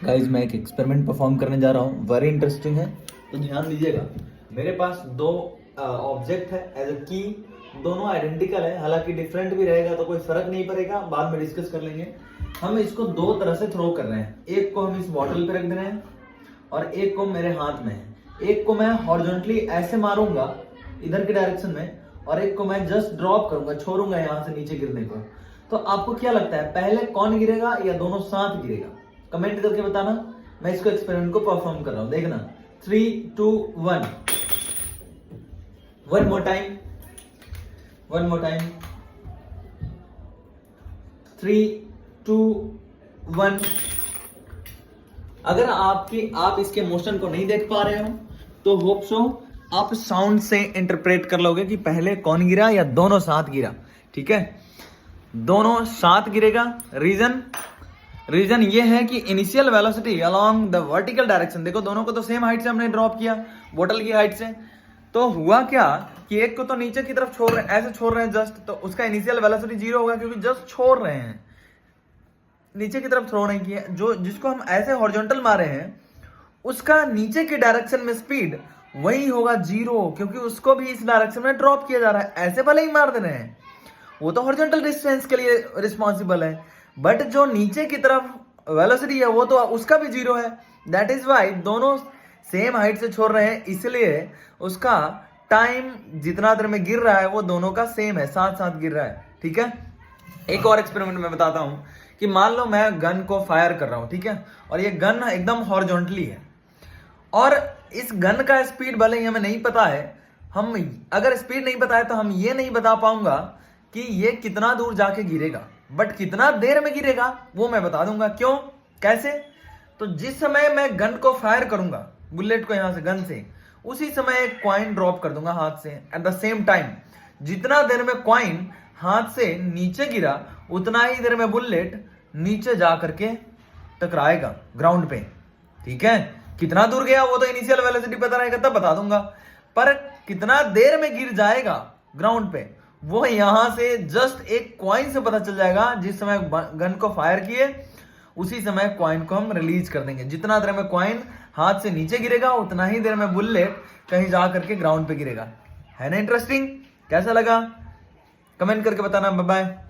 Guys मैं एक experiment perform करने जा रहा हूँ, वेरी इंटरेस्टिंग है, तो ध्यान दीजिएगा। मेरे पास दो ऑब्जेक्ट है एज अ की, दोनों आइडेंटिकल है, हालांकि डिफरेंट भी रहेगा तो कोई फर्क नहीं पड़ेगा, बाद में डिस्कस कर लेंगे। हम इसको दो तरह से थ्रो कर रहे हैं, एक को हम इस बॉटल पे रख दे रहे हैं और एक को मेरे हाथ में है। एक को मैं हॉरिजॉन्टली ऐसे मारूंगा इधर के डायरेक्शन में और एक को मैं जस्ट ड्रॉप करूंगा, छोड़ूंगा यहाँ से नीचे गिरने को। तो आपको क्या लगता है पहले कौन गिरेगा या दोनों साथ गिरेगा? कमेंट करके बताना। मैं इसको एक्सपेरिमेंट को परफॉर्म कर रहा हूं, देखना। 3, 2, 1। One more time, one more time. 3, 2, 1। अगर आप इसके मोशन को नहीं देख पा रहे हो तो होप सो आप साउंड से इंटरप्रेट कर लोगे कि पहले कौन गिरा या दोनों साथ गिरा। ठीक है, दोनों साथ गिरेगा। रीजन ये है कि initial velocity along the vertical direction, देखो दोनों को तो सेम हाइट से हमने ड्रॉप किया, बोतल की हाइट से। तो हुआ क्या कि एक को तो नीचे की तरफ छोड़ रहे हैं, ऐसे छोड़ रहे हैं जस्ट, तो उसका इनिशियल वेलोसिटी 0 होगा क्योंकि जस्ट छोड़ रहे हैं, नीचे की तरफ थ्रो नहीं किया। जो जिसको हम ऐसे हॉरिजॉन्टल मारे हैं उसका नीचे के डायरेक्शन में स्पीड वही होगा 0, क्योंकि उसको भी इस डायरेक्शन में ड्रॉप किया जा रहा है। ऐसे भले ही मार दे रहे हैं, वो तो हॉरिजॉन्टल डिस्टेंस के लिए रिस्पॉन्सिबल है, बट जो नीचे की तरफ वेलोसिटी है वो तो उसका भी 0 है। दैट इज वाई दोनों सेम हाइट से छोड़ रहे हैं, इसलिए उसका टाइम जितना देर में गिर रहा है वो दोनों का सेम है, साथ साथ गिर रहा है। ठीक है, एक और एक्सपेरिमेंट में बताता हूं कि मान लो मैं गन को फायर कर रहा हूं, ठीक है, और ये गन एकदम हॉरिजॉन्टली है और इस गन का स्पीड भले ही हमें नहीं पता है। हम अगर स्पीड नहीं पता है तो हम ये नहीं बता पाऊंगा कि ये कितना दूर जाके गिरेगा, बट कितना देर में गिरेगा वो मैं बता दूंगा। क्यों, कैसे? तो जिस समय मैं गन को फायर करूंगा, बुलेट को यहां से गन से, उसी समय एक कॉइन ड्रॉप कर दूंगा हाथ से। एट द सेम टाइम जितना देर में कॉइन हाथ से नीचे गिरा उतना ही देर में बुलेट नीचे जा करके टकराएगा ग्राउंड पे। ठीक है, कितना दूर गया वो तो इनिशियल वेलोसिटी पता रहेगा तब बता दूंगा, पर कितना देर में गिर जाएगा ग्राउंड पे वो यहां से जस्ट एक कॉइन से पता चल जाएगा। जिस समय गन को फायर किए उसी समय कॉइन को हम रिलीज कर देंगे। जितना देर में कॉइन हाथ से नीचे गिरेगा उतना ही देर में बुलेट कहीं जा करके ग्राउंड पे गिरेगा। है ना इंटरेस्टिंग? कैसा लगा कमेंट करके बताना। Bye bye.